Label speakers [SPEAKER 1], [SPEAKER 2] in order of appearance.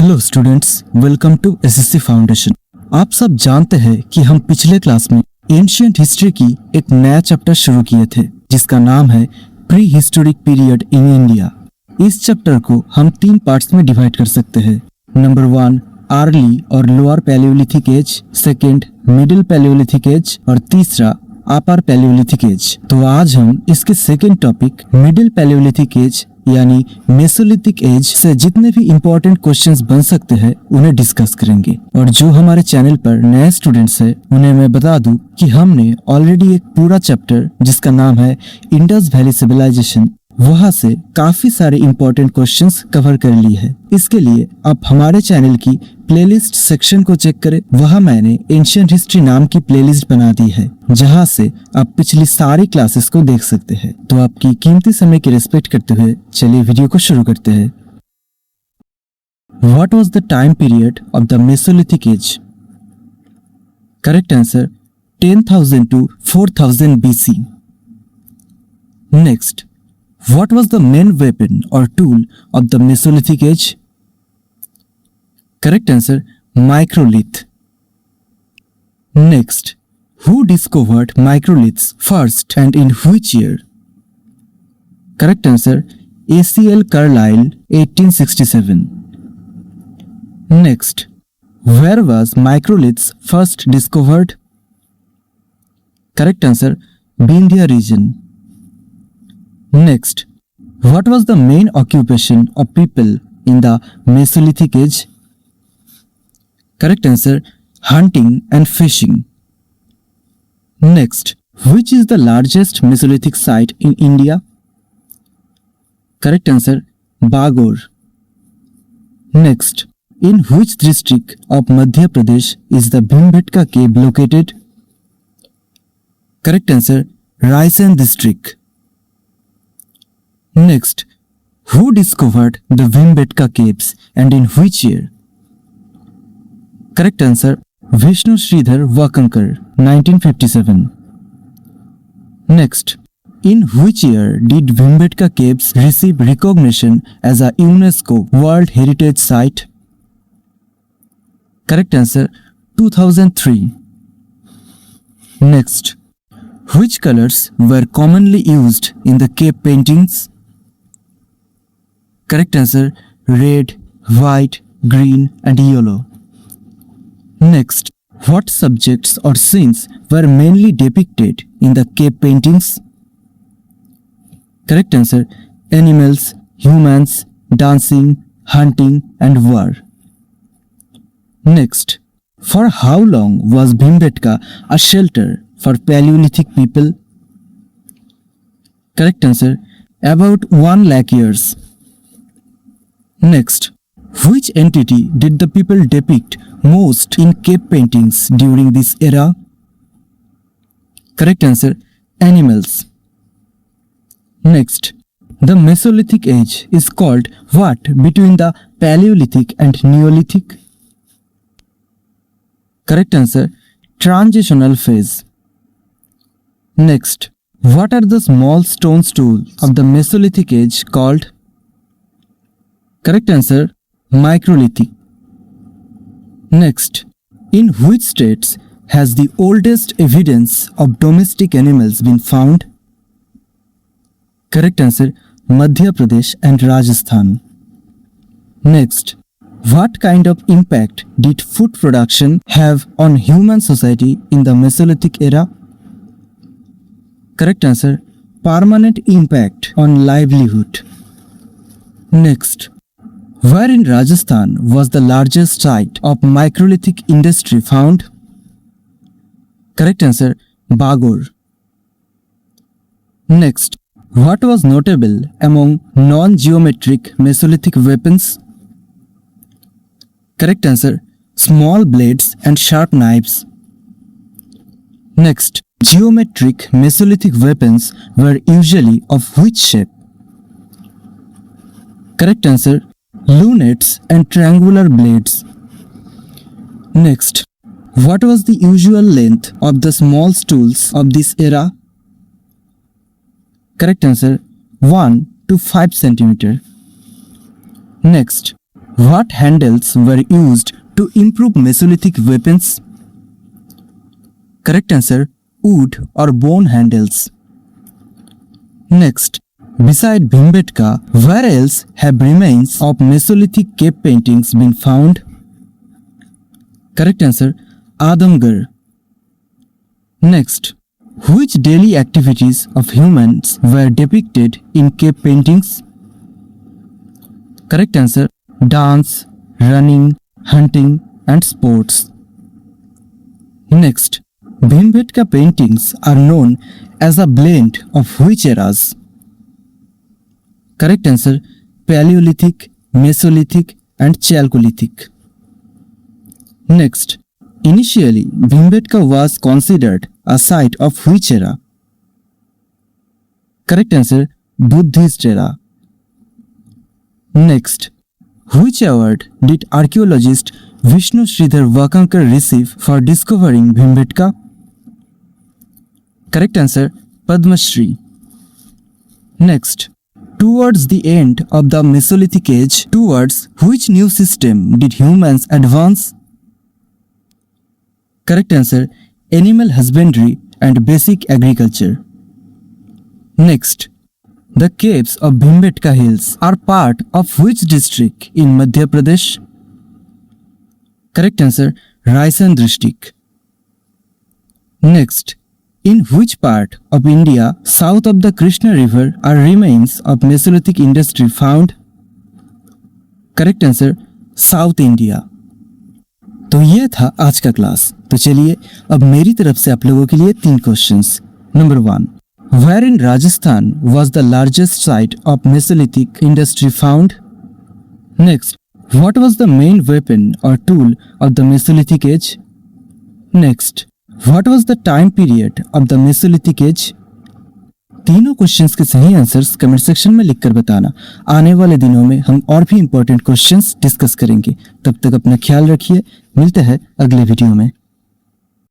[SPEAKER 1] Hello students, welcome to SSC foundation. आप सब जानते हैं कि हम पिछले क्लास में एंशिएंट हिस्ट्री की एक नया चैप्टर शुरू किए थे जिसका नाम है prehistoric period in India. इस चैप्टर को हम 3 पार्ट्स में डिवाइड कर सकते हैं। नंबर 1 अर्ली और lower palaeolithic age, second middle palaeolithic age और तीसरा अपर पैलियोलिथिक एज। तो आज हम इसके second topic middle palaeolithic age यानी मेसोलिथिक एज से जितने भी इम्पोर्टेंट क्वेश्चंस बन सकते हैं उन्हें डिस्कस करेंगे। और जो हमारे चैनल पर नए स्टूडेंट्स हैं उन्हें मैं बता दूं कि हमने ऑलरेडी एक पूरा चैप्टर जिसका नाम है इंडस वैली सिविलाइजेशन, वहां से काफी सारे इम्पोर्टेंट क्वेश्चंस कवर कर लिए हैं। इसके लिए आप हमारे चैनल की प्लेलिस्ट सेक्शन को चेक करें, वहां मैंने एंशिएंट हिस्ट्री नाम की प्लेलिस्ट बना दी है जहां से आप पिछली सारी क्लासेस को देख सकते हैं। तो आपकी कीमती समय की रिस्पेक्ट करते हुए चलिए वीडियो को शुरू करते हैं। What was the time period of the Mesolithic age? Correct answer 10,000 to 4,000 BC. Next, what was the main weapon or tool of the Mesolithic age? Correct answer microlith. Next, who discovered microliths first and in which year? Correct answer A.C.L. Carlyle 1867. Next, where was microliths first discovered? Correct answer Vindhya region. Next, what was the main occupation of people in the Mesolithic age? Correct answer hunting and fishing. Next, which is the largest Mesolithic site in India? Correct answer Bagor. Next, in which district of Madhya Pradesh is the Bhimbetka cave located? Correct answer Raisen district. Next, who discovered the Bhimbetka caves and in which year? Correct answer Vishnu Sridhar Vakankar 1957. Next, in which year did Bhimbetka caves receive recognition as a UNESCO World Heritage Site? Correct answer 2003. Next, which colors were commonly used in the cave paintings? Correct answer red, white, green and yellow. Next, what subjects or scenes were mainly depicted in the cave paintings? Correct answer animals, humans, dancing, hunting and war. Next, for how long was Bhimbetka a shelter for Paleolithic people? Correct answer about 1 lakh years. Next, which entity did the people depict most in cave paintings during this era? Correct answer animals. Next, the Mesolithic age is called what between the Paleolithic and Neolithic? Correct answer transitional phase. Next, what are the small stone tools of the Mesolithic age called? Correct answer microlithic. Next, in which states has the oldest evidence of domestic animals been found? Correct answer Madhya Pradesh and Rajasthan. Next, what kind of impact did food production have on human society in the Mesolithic era? Correct answer permanent impact on livelihood. Next, where in Rajasthan was the largest site of microlithic industry found? Correct answer Bagor. Next, what was notable among non-geometric Mesolithic weapons? Correct answer small blades and sharp knives. Next, geometric Mesolithic weapons were usually of which shape? Correct answer lunettes and triangular blades. Next, what was the usual length of the small stools of this era? Correct answer 1 to 5 cm. Next, What handles were used to improve Mesolithic weapons? Correct answer, wood or bone handles. Next, beside Bhimbetka, where else have remains of Mesolithic cave paintings been found? Correct answer, Adamgarh. Next, which daily activities of humans were depicted in cave paintings? Correct answer, dance, running, hunting and sports. Next, Bhimbetka paintings are known as a blend of which eras? Correct answer, Paleolithic, Mesolithic and Chalcolithic. Next, initially Bhimbetka was considered a site of which era? Correct answer, Buddhist era. Next, which award did archaeologist Vishnu Sridhar Vakankar receive for discovering Bhimbetka? Correct answer, Padma Shri. Next, towards the end of the Mesolithic age, towards which new system did humans advance? Correct answer, animal husbandry and basic agriculture. Next, the caves of Bhimbetka Hills are part of which district in Madhya Pradesh? Correct answer, Raisan district. Next, in which part of India south of the Krishna river are remains of Mesolithic industry found? Correct answer south India. तो ये था आज का class. तो चलिए अब मेरी तरफ से आप लोगों के लिए 3 questions. Number 1, where in Rajasthan was the largest site of mesolithic industry found? Next, what was the main weapon और tool of the mesolithic age? Next, what was the time period of the mesolithic age? तीनों questions के सही answers comment section में लिखकर बताना। आने वाले दिनों में हम और भी इंपॉर्टेंट क्वेश्चंस डिस्कस करेंगे। तब तक अपना ख्याल रखिए, मिलते हैं अगले वीडियो में।